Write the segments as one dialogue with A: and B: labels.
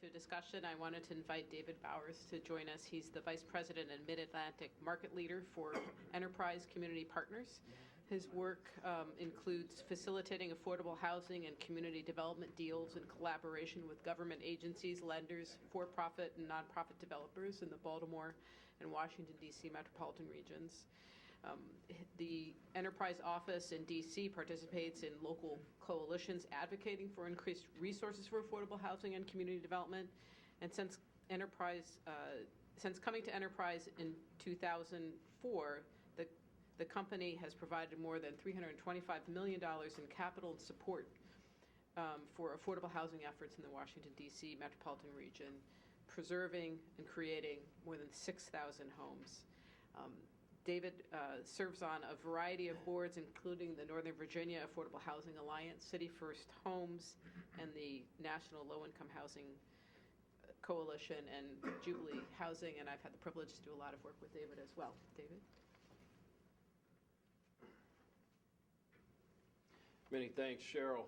A: to discussion, I wanted to invite David Bowers to join us. He's the Vice President and Mid-Atlantic Market Leader for Enterprise Community Partners. His work includes facilitating affordable housing and community development deals in collaboration with government agencies, lenders, for-profit and nonprofit developers in the Baltimore and Washington, D.C. metropolitan regions. The Enterprise Office in D.C. participates in local coalitions advocating for increased resources for affordable housing and community development. And since coming to Enterprise in 2004, the company has provided more than $325 million in capital and support for affordable housing efforts in the Washington, D.C. metropolitan region, preserving and creating more than 6,000 homes. David serves on a variety of boards, including the Northern Virginia Affordable Housing Alliance, City First Homes, and the National Low-Income Housing Coalition, and Jubilee Housing, and I've had the privilege to do a lot of work with David as well. David?
B: Many thanks, Cheryl.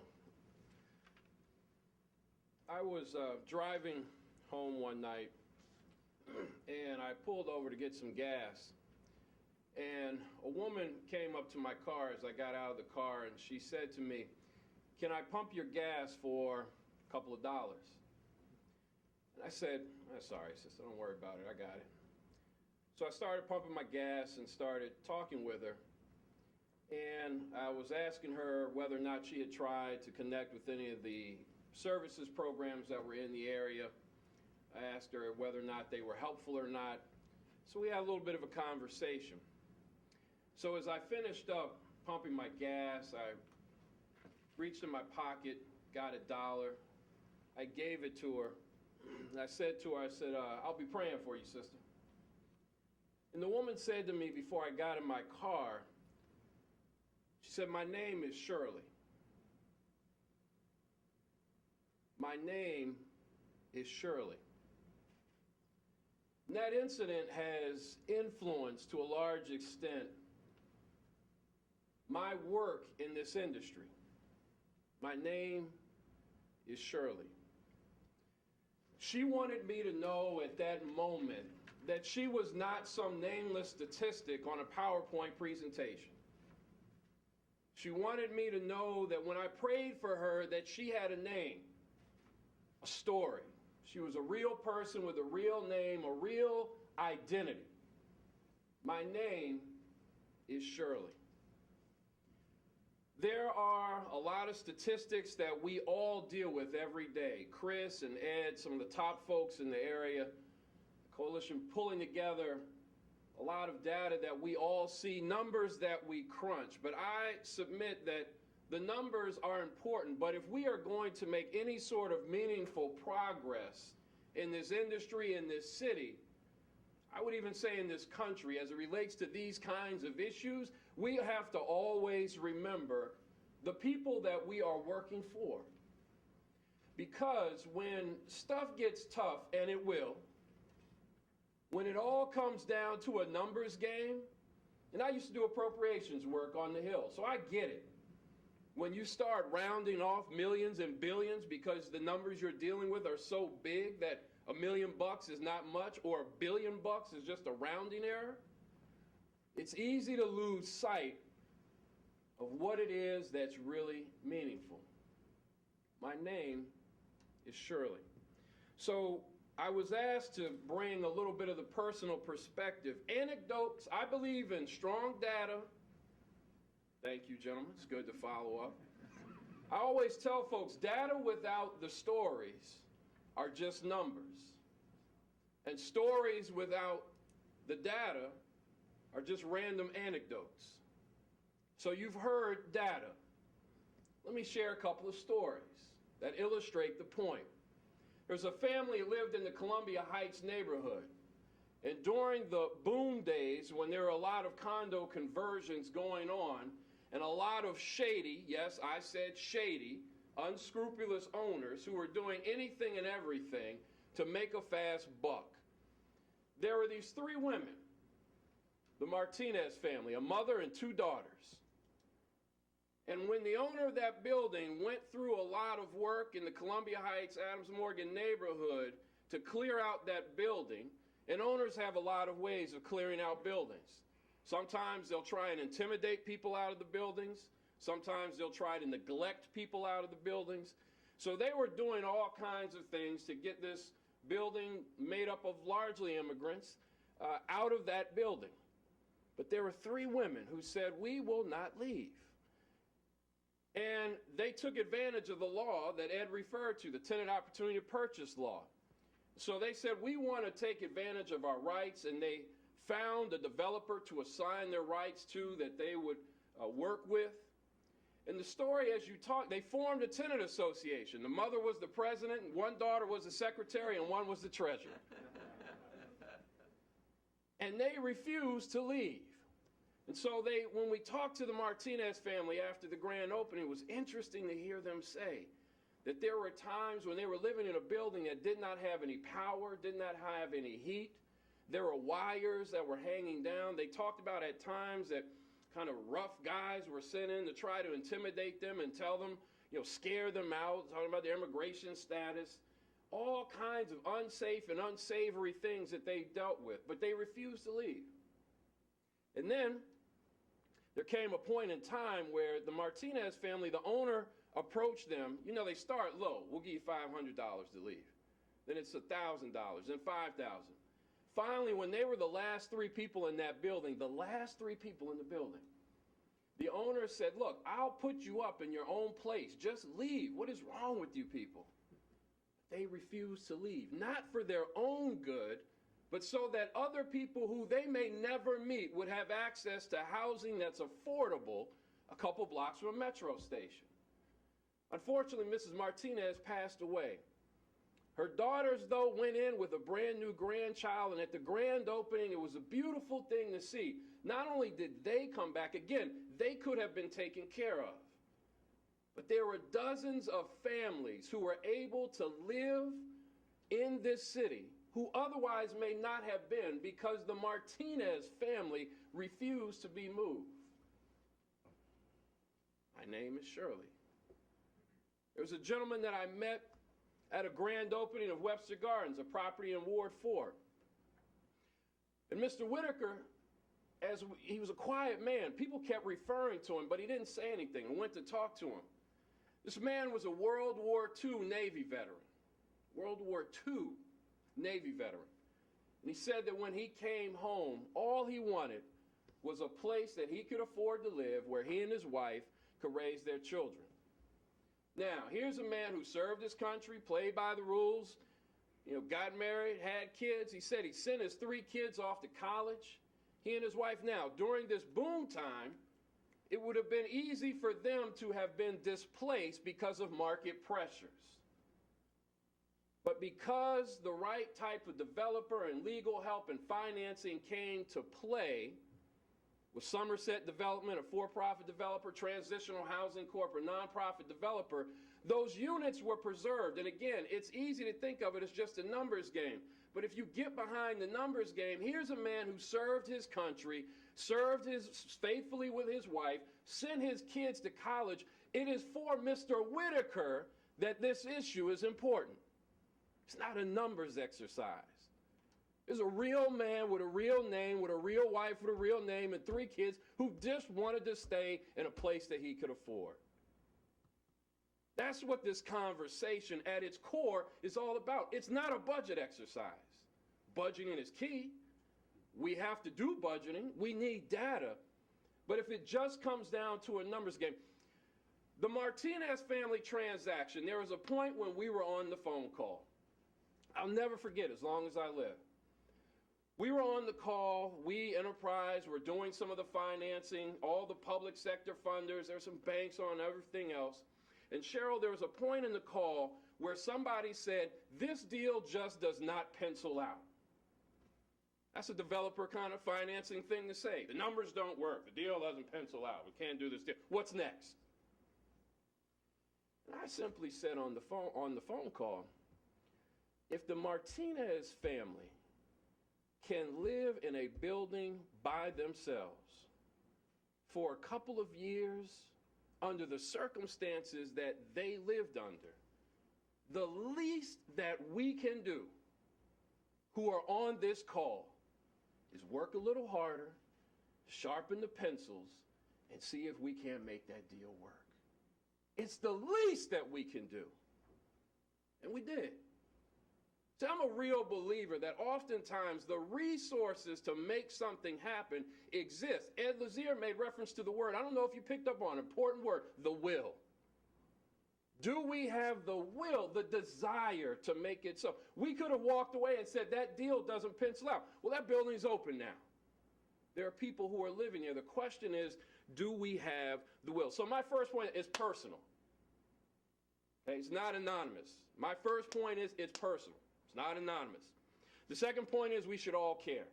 B: I was driving home one night, and I pulled over to get some gas. And a woman came up to my car as I got out of the car, and she said to me, "Can I pump your gas for a couple of dollars?" And I said, "Sorry, sister, don't worry about it. I got it." So I started pumping my gas and started talking with her. And I was asking her whether or not she had tried to connect with any of the services programs that were in the area. I asked her whether or not they were helpful or not. So we had a little bit of a conversation. So as I finished up pumping my gas, I reached in my pocket, got $1. I gave it to her. And I said to her, "I'll be praying for you, sister." And the woman said to me before I got in my car, she said, "My name is Shirley. My name is Shirley." And that incident has influenced, to a large extent, my work in this industry. My name is Shirley. She wanted me to know at that moment that she was not some nameless statistic on a PowerPoint presentation. She wanted me to know that when I prayed for her, that she had a name, a story. She was a real person with a real name, a real identity. My name is Shirley. There are a lot of statistics that we all deal with every day. Chris and Ed, some of the top folks in the area, the coalition pulling together a lot of data that we all see, numbers that we crunch. But I submit that the numbers are important, but if we are going to make any sort of meaningful progress in this industry, in this city, I would even say in this country, as it relates to these kinds of issues, we have to always remember the people that we are working for. Because when stuff gets tough, and it will, when it all comes down to a numbers game, and I used to do appropriations work on the Hill, so I get it. When you start rounding off millions and billions because the numbers you're dealing with are so big that $1 million is not much, or $1 billion is just a rounding error, it's easy to lose sight of what it is that's really meaningful. My name is Shirley. So I was asked to bring a little bit of the personal perspective. Anecdotes, I believe in strong data. Thank you, gentlemen. It's good to follow up. I always tell folks, data without the stories are just numbers. And stories without the data are just random anecdotes. So you've heard data. Let me share a couple of stories that illustrate the point. There's a family who lived in the Columbia Heights neighborhood. And during the boom days, when there were a lot of condo conversions going on, and a lot of shady, yes, I said shady, unscrupulous owners who were doing anything and everything to make a fast buck. There were these three women, the Martinez family, a mother and two daughters. And when the owner of that building went through a lot of work in the Columbia Heights, Adams Morgan neighborhood to clear out that building, and owners have a lot of ways of clearing out buildings. Sometimes they'll try and intimidate people out of the buildings. Sometimes they'll try to neglect people out of the buildings. So they were doing all kinds of things to get this building made up of largely immigrants out of that building. But there were 3 women who said, "We will not leave." And they took advantage of the law that Ed referred to, the Tenant Opportunity to Purchase law. So they said, "We want to take advantage of our rights," and they found a developer to assign their rights to that they would work with. And the story, as you talk, they formed a tenant association. The mother was the president, and one daughter was the secretary, and one was the treasurer. And they refused to leave. And so when we talked to the Martinez family after the grand opening, it was interesting to hear them say that there were times when they were living in a building that did not have any power, did not have any heat. There were wires that were hanging down. They talked about at times that kind of rough guys were sent in to try to intimidate them and tell them, scare them out, talking about their immigration status. All kinds of unsafe and unsavory things that they dealt with, but they refused to leave. And then there came a point in time where the Martinez family, the owner, approached them. They start low. "We'll give you $500 to leave." Then it's $1,000, then $5,000. Finally, when they were the last 3 people in that building, the owner said, "Look, I'll put you up in your own place. Just leave. What is wrong with you people?" They refused to leave, not for their own good, but so that other people who they may never meet would have access to housing that's affordable a couple blocks from a metro station. Unfortunately, Mrs. Martinez passed away. Her daughters, though, went in with a brand new grandchild, and at the grand opening, it was a beautiful thing to see. Not only did they come back, again, they could have been taken care of, but there were dozens of families who were able to live in this city who otherwise may not have been because the Martinez family refused to be moved. My name is Shirley. There was a gentleman that I met at a grand opening of Webster Gardens, a property in Ward 4. And Mr. Whitaker, he was a quiet man. People kept referring to him, but he didn't say anything. I went to talk to him. This man was a World War II Navy veteran. World War II Navy veteran. And he said that when he came home, all he wanted was a place that he could afford to live where he and his wife could raise their children. Now, here's a man who served his country, played by the rules, got married, had kids. He said he sent his 3 kids off to college. He and his wife now, during this boom time, it would have been easy for them to have been displaced because of market pressures. But because the right type of developer and legal help and financing came to play, with Somerset Development, a for-profit developer, Transitional Housing Corp, a nonprofit developer, those units were preserved. And again, it's easy to think of it as just a numbers game. But if you get behind the numbers game, here's a man who served his country, faithfully with his wife, sent his kids to college. It is for Mr. Whitaker that this issue is important. It's not a numbers exercise. There's a real man with a real name, with a real wife with a real name, and 3 kids who just wanted to stay in a place that he could afford. That's what this conversation at its core is all about. It's not a budget exercise. Budgeting is key. We have to do budgeting. We need data. But if it just comes down to a numbers game, the Martinez family transaction, there was a point when we were on the phone call. I'll never forget as long as I live. We were on the call, we, Enterprise, were doing some of the financing, all the public sector funders, there were some banks on, everything else. And Cheryl, there was a point in the call where somebody said, "This deal just does not pencil out." That's a developer kind of financing thing to say. The numbers don't work, the deal doesn't pencil out, we can't do this deal. What's next? And I simply said on the phone call, if the Martinez family can live in a building by themselves for a couple of years under the circumstances that they lived under, the least that we can do who are on this call is work a little harder, sharpen the pencils, and see if we can't make that deal work. It's the least that we can do. And we did. So I'm a real believer that oftentimes the resources to make something happen exist. Ed Lazier made reference to the word, I don't know if you picked up on an important word, the will. Do we have the will, the desire to make it so? We could have walked away and said that deal doesn't pencil out. Well, that building's open now. There are people who are living here. The question is, do we have the will? So my first point is personal. Okay, it's not anonymous. My first point is it's personal. It's not anonymous. The second point is we should all care.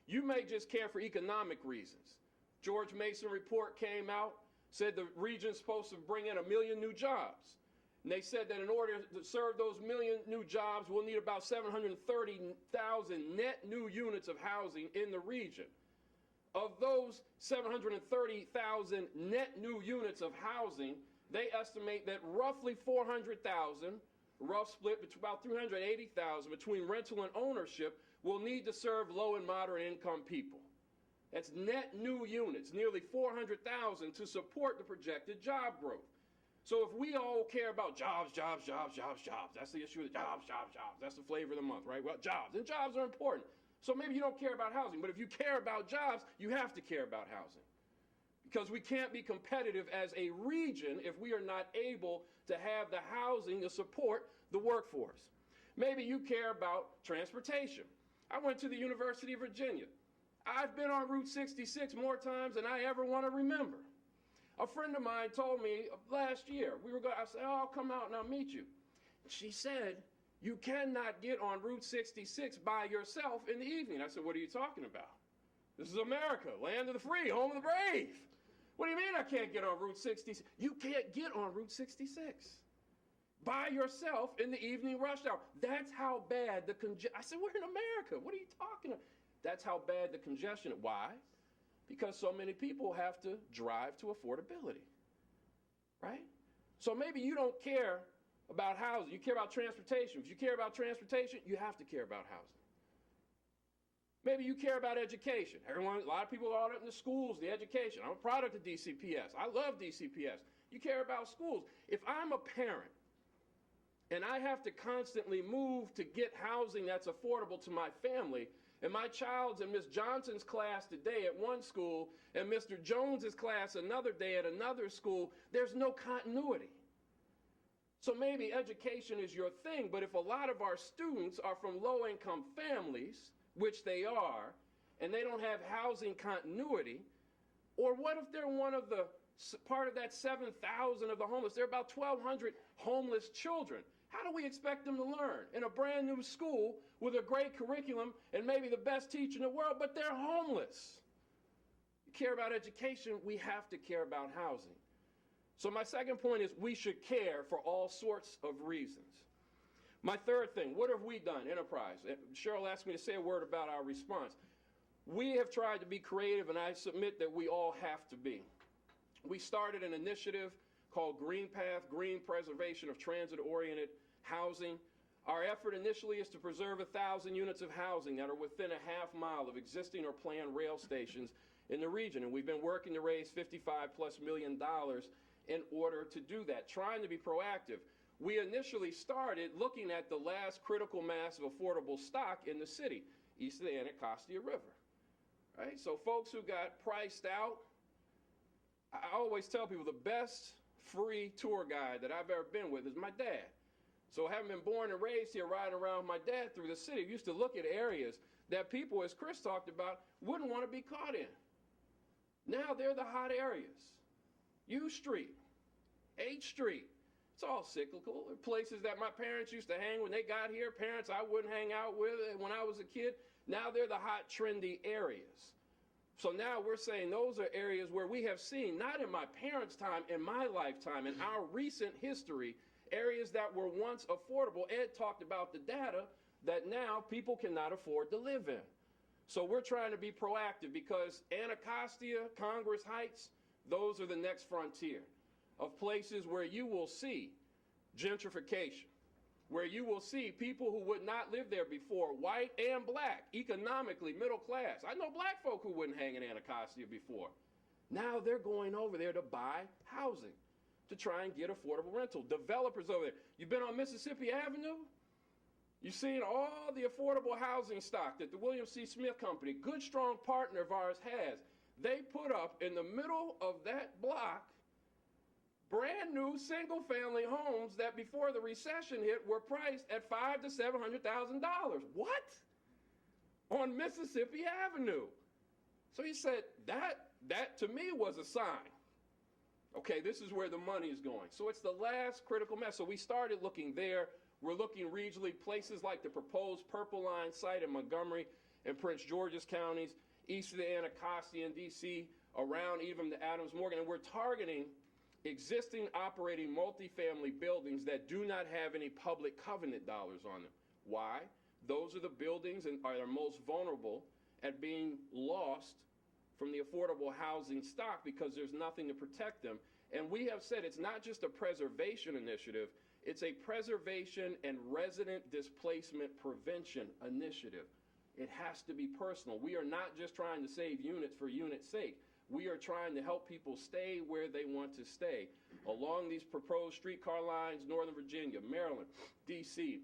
B: You may just care for economic reasons. George Mason report came out, said the region's supposed to bring in 1 million new jobs. And they said that in order to serve those 1 million new jobs, we'll need about 730,000 net new units of housing in the region. Of those 730,000 net new units of housing, they estimate that roughly 400,000, rough split between about 380,000 between rental and ownership, will need to serve low and moderate income people. That's net new units, nearly 400,000 to support the projected job growth. So if we all care about jobs, that's the issue, jobs, that's the flavor of the month, right? Well, jobs, and jobs are important. So maybe you don't care about housing, but if you care about jobs, you have to care about housing. Because we can't be competitive as a region if we are not able to have the housing to support the workforce. Maybe you care about transportation. I went to the University of Virginia. I've been on Route 66 more times than I ever want to remember. A friend of mine told me last year, I said, oh, I'll come out and I'll meet you. She said, you cannot get on Route 66 by yourself in the evening. I said, what are you talking about? This is America, land of the free, home of the brave. What do you mean I can't get on Route 66? You can't get on Route 66 by yourself in the evening rush hour. That's how bad the congestion. I said, we're in America. What are you talking about? That's how bad the congestion. Why? Because so many people have to drive to affordability, right? So maybe you don't care about housing. You care about transportation. If you care about transportation, you have to care about housing. Maybe you care about education. A lot of people are in the schools, the education. I'm a product of DCPS. I love DCPS. You care about schools. If I'm a parent and I have to constantly move to get housing that's affordable to my family, and my child's in Miss Johnson's class today at one school and Mr. Jones's class another day at another school, there's no continuity. So maybe education is your thing, but if a lot of our students are from low-income families, which they are, and they don't have housing continuity, or what if they're one of the part of that 7,000 of the homeless? There are about 1,200 homeless children. How do we expect them to learn in a brand new school with a great curriculum and maybe the best teacher in the world, but they're homeless? You care about education, we have to care about housing. So my second point is we should care for all sorts of reasons. My third thing, what have we done, Enterprise? Cheryl asked me to say a word about our response. We have tried to be creative, and I submit that we all have to be. We started an initiative called Green Path, Green Preservation of Transit-Oriented Housing. Our effort initially is to preserve 1,000 units of housing that are within a half mile of existing or planned rail stations in the region. And we've been working to raise $55+ million in order to do that, trying to be proactive. We initially started looking at the last critical mass of affordable stock in the city, east of the Anacostia River. Right? So folks who got priced out, I always tell people the best free tour guide that I've ever been with is my dad. So having been born and raised here, riding around with my dad through the city, we used to look at areas that people, as Chris talked about, wouldn't want to be caught in. Now they're the hot areas. U Street, H Street, it's all cyclical. They're places that my parents used to hang when they got here, parents I wouldn't hang out with when I was a kid. Now they're the hot, trendy areas. So now we're saying those are areas where we have seen, not in my parents' time, in my lifetime, in our recent history, areas that were once affordable. Ed talked about the data that now people cannot afford to live in. So we're trying to be proactive because Anacostia, Congress Heights, those are the next frontier. of places where you will see gentrification, where you will see people who would not live there before, white and black, economically, middle class. I know black folk who wouldn't hang in Anacostia before. Now they're going over there to buy housing, to try and get affordable rental. Developers over there. You've been on Mississippi Avenue? You've seen all the affordable housing stock that the William C. Smith Company, good strong partner of ours, has. They put up in the middle of that block brand new single family homes that before the recession hit were priced at $500,000 to $700,000. What? On Mississippi Avenue. So he said that to me was a sign. Okay, this is where the money is going. So it's the last critical mess. So we started looking there. We're looking regionally, places like the proposed Purple Line site in Montgomery and Prince George's counties, east of the Anacostia in D.C., around even the Adams Morgan. And we're targeting existing operating multifamily buildings that do not have any public covenant dollars on them. Why? Those are the buildings that are most vulnerable at being lost from the affordable housing stock because there's nothing to protect them. And we have said it's not just a preservation initiative, it's a preservation and resident displacement prevention initiative. It has to be personal. We are not just trying to save units for units' sake. We are trying to help people stay where they want to stay along these proposed streetcar lines, Northern Virginia, Maryland, D.C.,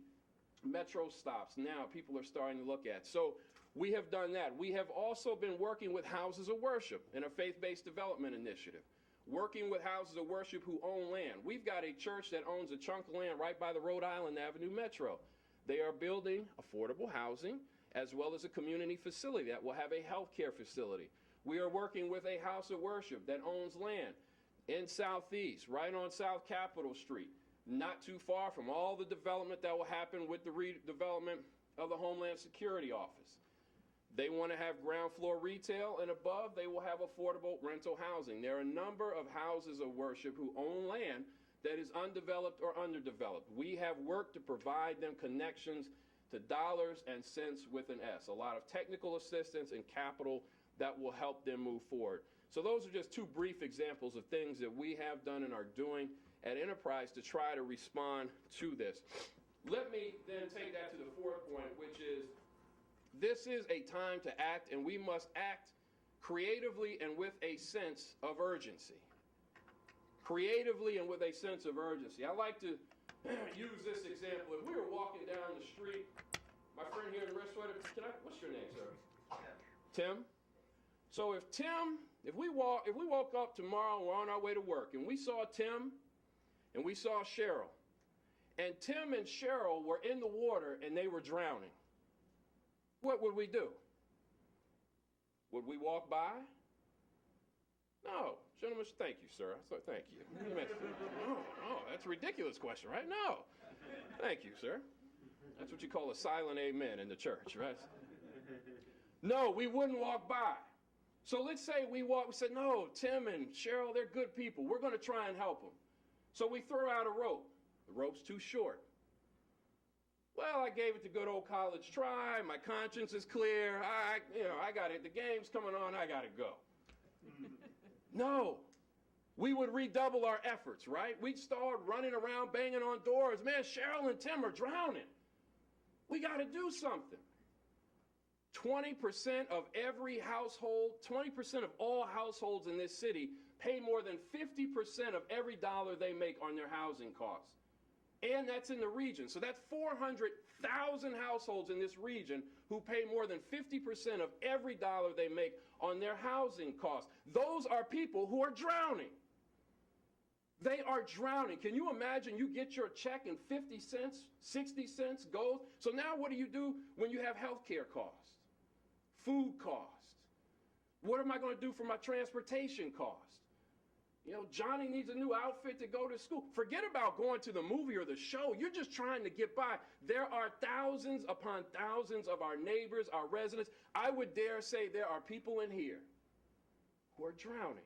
B: metro stops. Now people are starting to look at. So we have done that. We have also been working with houses of worship in a faith-based development initiative, working with houses of worship who own land. We've got a church that owns a chunk of land right by the Rhode Island Avenue Metro. They are building affordable housing as well as a community facility that will have a healthcare facility. We are working with a house of worship that owns land in Southeast, right on South Capitol Street, not too far from all the development that will happen with the redevelopment of the Homeland Security Office. They want to have ground floor retail, and above they will have affordable rental housing. There are a number of houses of worship who own land that is undeveloped or underdeveloped. We have worked to provide them connections to dollars and cents with an S, a lot of technical assistance and capital that will help them move forward. So those are just two brief examples of things that we have done and are doing at Enterprise to try to respond to this. Let me then take that to the fourth point, which is this is a time to act, and we must act creatively and with a sense of urgency. Creatively and with a sense of urgency. I like to use this example. If we were walking down the street, my friend here in the red sweater, what's your name, sir? Tim. So if we woke up tomorrow and we're on our way to work and we saw Tim and we saw Cheryl, and Tim and Cheryl were in the water and they were drowning, what would we do? Would we walk by? No. Gentlemen, thank you, sir. Thank you. Oh, that's a ridiculous question, right? No. Thank you, sir. That's what you call a silent amen in the church, right? No, we wouldn't walk by. So let's say we said, no, Tim and Cheryl, they're good people. We're going to try and help them. So we throw out a rope. The rope's too short. Well, I gave it the good old college try. My conscience is clear. I got it. The game's coming on. I got to go. No. We would redouble our efforts, right? We'd start running around, banging on doors. Man, Cheryl and Tim are drowning. We got to do something. 20% of every household, 20% of all households in this city pay more than 50% of every dollar they make on their housing costs. And that's in the region. So that's 400,000 households in this region who pay more than 50% of every dollar they make on their housing costs. Those are people who are drowning. They are drowning. Can you imagine you get your check and 50 cents, 60 cents goes? So now what do you do when you have health care costs, food costs? What am I going to do for my transportation costs? You know, Johnny needs a new outfit to go to school. Forget about going to the movie or the show. You're just trying to get by. There are thousands upon thousands of our neighbors, our residents. I would dare say there are people in here who are drowning.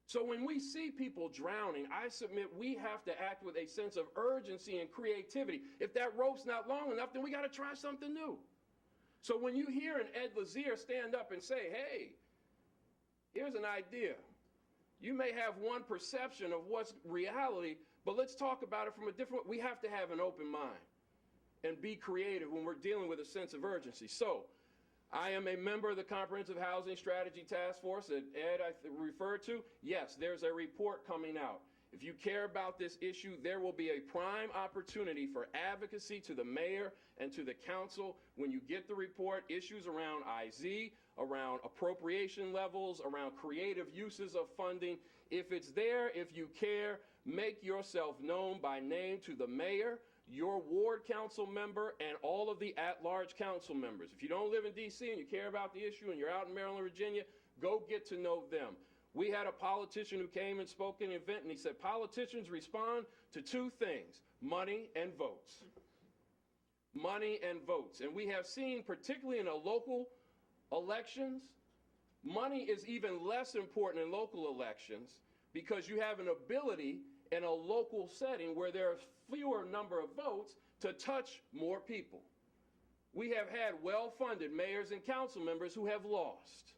B: So when we see people drowning, I submit we have to act with a sense of urgency and creativity. If that rope's not long enough, then we got to try something new. So when you hear an Ed Lazier stand up and say, hey, here's an idea. You may have one perception of what's reality, but let's talk about it from a different way. We have to have an open mind and be creative when we're dealing with a sense of urgency. So, I am a member of the Comprehensive Housing Strategy Task Force that Ed referred to. Yes, there's a report coming out. If you care about this issue, there will be a prime opportunity for advocacy to the mayor and to the council when you get the report, issues around IZ, around appropriation levels, around creative uses of funding. If it's there, if you care, make yourself known by name to the mayor, your ward council member, and all of the at-large council members. If you don't live in D.C. and you care about the issue and you're out in Maryland, Virginia, go get to know them. We had a politician who came and spoke at an event, and he said politicians respond to two things: money and votes. Money and votes. And we have seen, particularly in a local elections, money is even less important in local elections because you have an ability in a local setting where there are fewer number of votes to touch more people. We have had well-funded mayors and council members who have lost,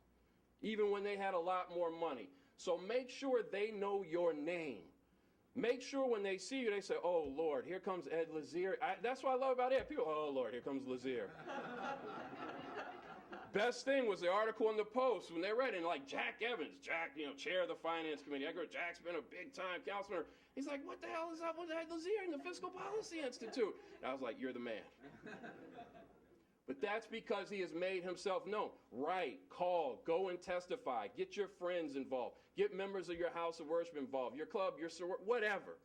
B: even when they had a lot more money. So make sure they know your name. Make sure when they see you, they say, oh, Lord, here comes Ed Lazier. That's what I love about Ed. People, oh, Lord, here comes Lazier. Best thing was the article in the Post when they read it, like Jack Evans, chair of the finance committee. I go, Jack's been a big-time councilor. He's like, what the hell is up with Ed Lazier in the Fiscal Policy Institute? And I was like, you're the man. But that's because he has made himself known. Write, call, go and testify. Get your friends involved. Get members of your house of worship involved, your club, your whatever.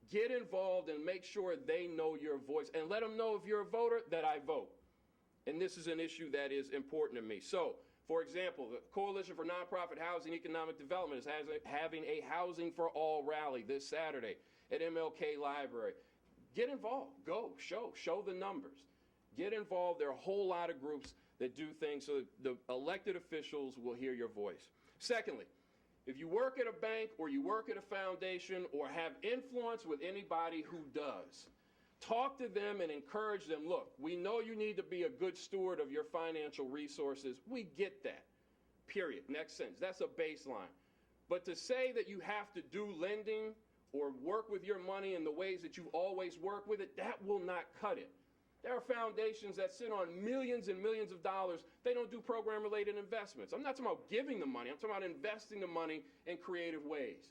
B: Get involved and make sure they know your voice. And let them know if you're a voter that I vote. And this is an issue that is important to me. So, for example, the Coalition for Nonprofit Housing Economic Development is having a Housing for All rally this Saturday at MLK Library. Get involved. Go. Show the numbers. Get involved. There are a whole lot of groups that do things so the elected officials will hear your voice. Secondly, if you work at a bank or you work at a foundation or have influence with anybody who does, talk to them and encourage them. Look, we know you need to be a good steward of your financial resources. We get that. Period. Next sentence. That's a baseline. But to say that you have to do lending or work with your money in the ways that you've always worked with it, that will not cut it. There are foundations that sit on millions and millions of dollars. They don't do program-related investments. I'm not talking about giving the money. I'm talking about investing the money in creative ways.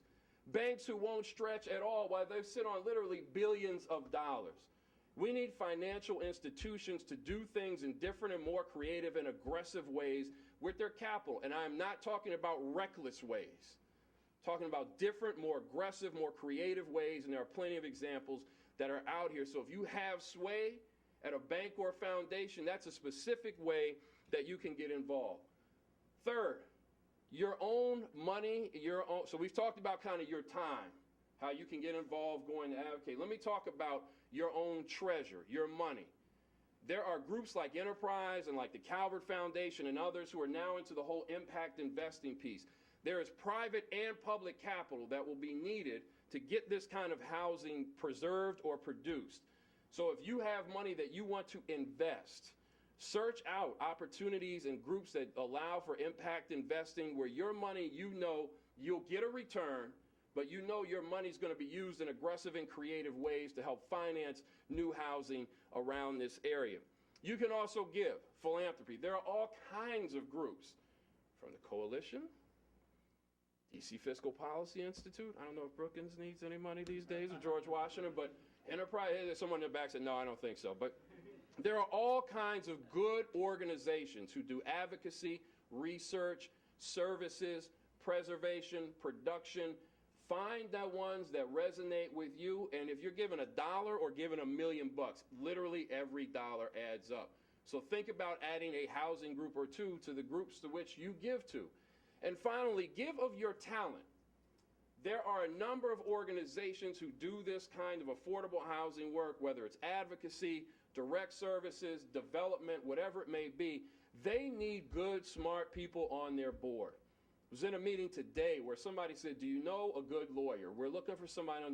B: Banks who won't stretch at all while they sit on literally billions of dollars. We need financial institutions to do things in different and more creative and aggressive ways with their capital. And I'm not talking about reckless ways. I'm talking about different, more aggressive, more creative ways, and there are plenty of examples that are out here. So if you have sway at a bank or a foundation, that's a specific way that you can get involved. Third, your own money, so we've talked about kind of your time, how you can get involved going to advocate. Let me talk about your own treasure, your money. There are groups like Enterprise and like the Calvert Foundation and others who are now into the whole impact investing piece. There is private and public capital that will be needed to get this kind of housing preserved or produced. So if you have money that you want to invest, search out opportunities and groups that allow for impact investing where your money, you know, you'll get a return, but you know your money's going to be used in aggressive and creative ways to help finance new housing around this area. You can also give philanthropy. There are all kinds of groups, from the Coalition, DC Fiscal Policy Institute. I don't know if Brookings needs any money these days, or George Washington, but Enterprise, there's someone in the back said, no, I don't think so. But there are all kinds of good organizations who do advocacy, research, services, preservation, production. Find the ones that resonate with you, and if you're given $1 or given $1 million, literally every dollar adds up. So think about adding a housing group or two to the groups to which you give to. And finally, give of your talent. There are a number of organizations who do this kind of affordable housing work, whether it's advocacy, direct services, development, whatever it may be. They need good, smart people on their board. I was in a meeting today where somebody said, do you know a good lawyer? We're looking for somebody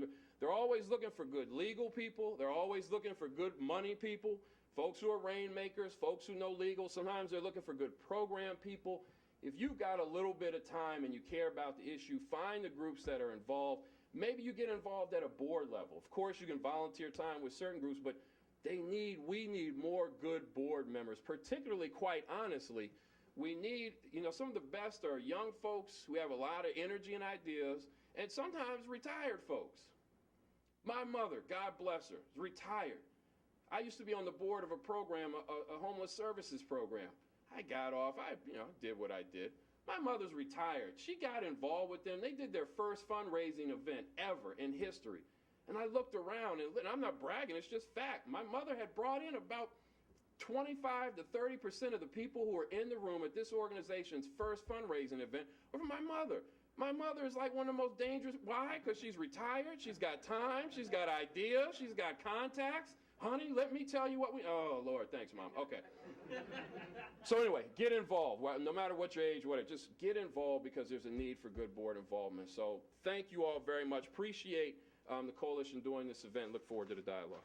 B: they're always looking for good legal people. They're always looking for good money people, folks who are rainmakers, folks who know legal. Sometimes they're looking for good program people. If you've got a little bit of time and you care about the issue, find the groups that are involved. Maybe you get involved at a board level. Of course, you can volunteer time with certain groups, but we need more good board members, particularly, quite honestly, we need, some of the best are young folks who have a lot of energy and ideas, and sometimes retired folks. My mother, God bless her, is retired. I used to be on the board of a program, a homeless services program. I got off, I did what I did. My mother's retired. She got involved with them. They did their first fundraising event ever in history. And I looked around, and I'm not bragging, it's just fact. My mother had brought in about 25 to 30% of the people who were in the room at this organization's first fundraising event were from my mother. My mother is like one of the most dangerous. Why? Because she's retired, she's got time, she's got ideas, she's got contacts. Honey, let me tell you what oh, Lord, thanks, Mom. Okay. So anyway, get involved. No matter what your age, whatever, just get involved because there's a need for good board involvement. So thank you all very much. Appreciate the coalition doing this event. Look forward to the dialogue.